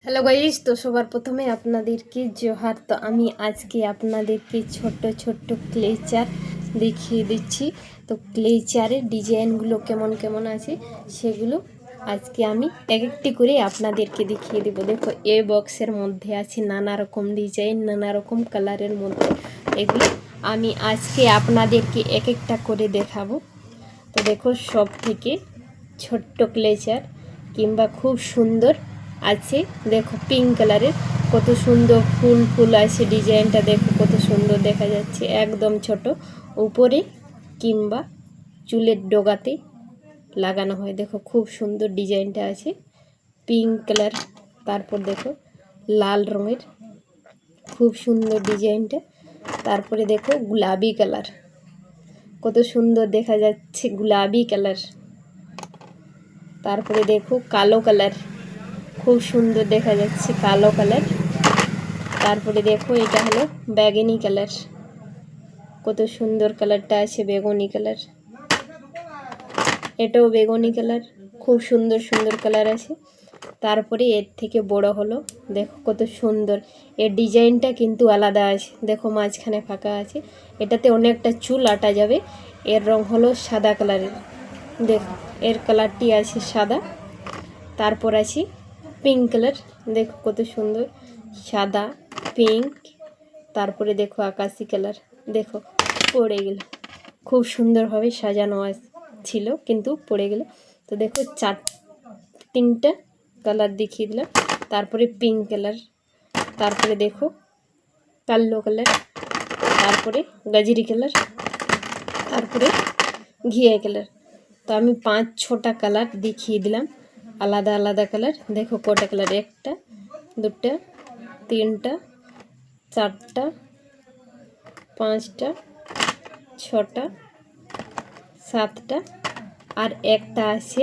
Hello guys, তো সবার প্রথমে আপনাদেরকে জোহার। তো আমি আজকে আপনাদেরকে ছোট্ট ছোট্ট ক্লেচার দেখিয়ে দিচ্ছি। তো ক্লেচারের ডিজাইনগুলো কেমন কেমন আছে সেগুলো আজকে আমি এক একটি করে আপনাদেরকে দেখিয়ে দেবো। দেখো, এই বক্সের মধ্যে আছে নানা রকম ডিজাইন, নানা রকম কালারের মধ্যে। এগুলো আমি আজকে আপনাদেরকে এক একটা করে দেখাবো। তো দেখো, সব থেকে ছোট্ট ক্লেচার কিংবা খুব সুন্দর আছে। দেখো, পিঙ্ক কালারের কত সুন্দর ফুল ফুল আছে। ডিজাইনটা দেখো কত সুন্দর দেখা যাচ্ছে, একদম ছোট, উপরে কিংবা চুলের ডগাতে লাগানো হয়। দেখো খুব সুন্দর ডিজাইনটা আছে, পিঙ্ক কালার। তারপর দেখো লাল রঙের, খুব সুন্দর ডিজাইনটা। তারপরে দেখো গোলাপি কালার, কত সুন্দর দেখা যাচ্ছে, গোলাপি কালার। তারপরে দেখো কালো কালার, খুব সুন্দর দেখা যাচ্ছে, কালো কালার। তারপরে দেখো এটা হলো বেগুনি কালার, কত সুন্দর কালারটা আছে, বেগুনি কালার। এটাও বেগুনি কালার, খুব সুন্দর সুন্দর কালার আছে। তারপরে এর থেকে বড় হলো, দেখো কত সুন্দর। এর ডিজাইনটা কিন্তু আলাদা আছে। দেখো মাঝখানে ফাঁকা আছে, এটাতে অনেকটা চুল আটা যাবে। এর রং হলো সাদা কালারের। দেখো এর কালারটি আছে সাদা। তারপর আছে পিঙ্ক কালার, দেখো কত সুন্দর, সাদা পিঙ্ক। তারপরে দেখো আকাশি কালার, দেখো পড়ে গেল, খুব সুন্দরভাবে সাজানো ছিল কিন্তু পড়ে গেল। তো দেখো তিনটা কালার দেখিয়ে দিলাম। তারপরে পিঙ্ক কালার, তারপরে দেখো কালো কালার, তারপরে গাজরি কালার, তারপরে ঘিয়ে কালার। তো আমি 5-6টা কালার দেখিয়ে দিলাম, আলাদা আলাদা কালার। দেখো কটা কালার, 1টা 2টা 3টা 4টা 5টা 6টা 7টা, আর একটা আছে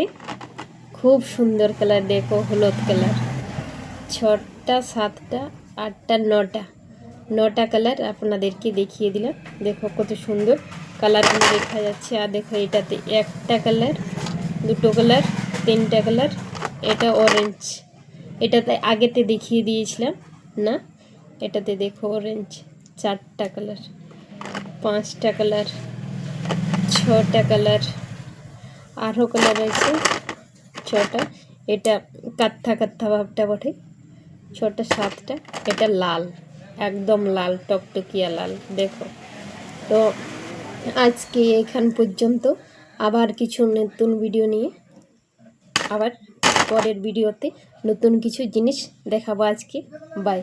খুব সুন্দর কালার। দেখো হলুদ কালার। 6টা 7টা 8টা 9টা কালার আপনাদেরকে দেখিয়ে দিলাম। দেখো কত সুন্দর কালারগুলো দেখা যাচ্ছে। আর দেখো এটাতে 1টা কালার, 2টো কালার, 3টা কালার। এটা অরেঞ্জ, এটাতে আগেতে দেখিয়ে দিয়েছিলাম না। এটাতে দেখো অরেঞ্জ, 4টা কালার, 5টা কালার, 6টা কালার, আরও কালার আছে 6টা। এটা কাত্থা কাত্থা ভাবটা বটে, 6টা 7টা। এটা লাল, একদম লাল, টকটকিয়া লাল। দেখো, তো আজকে এখান পর্যন্ত। আবার কিছু নতুন ভিডিও নিয়ে আবার পরের ভিডিওতে নতুন কিছু জিনিস দেখাবো আজকে। বাই।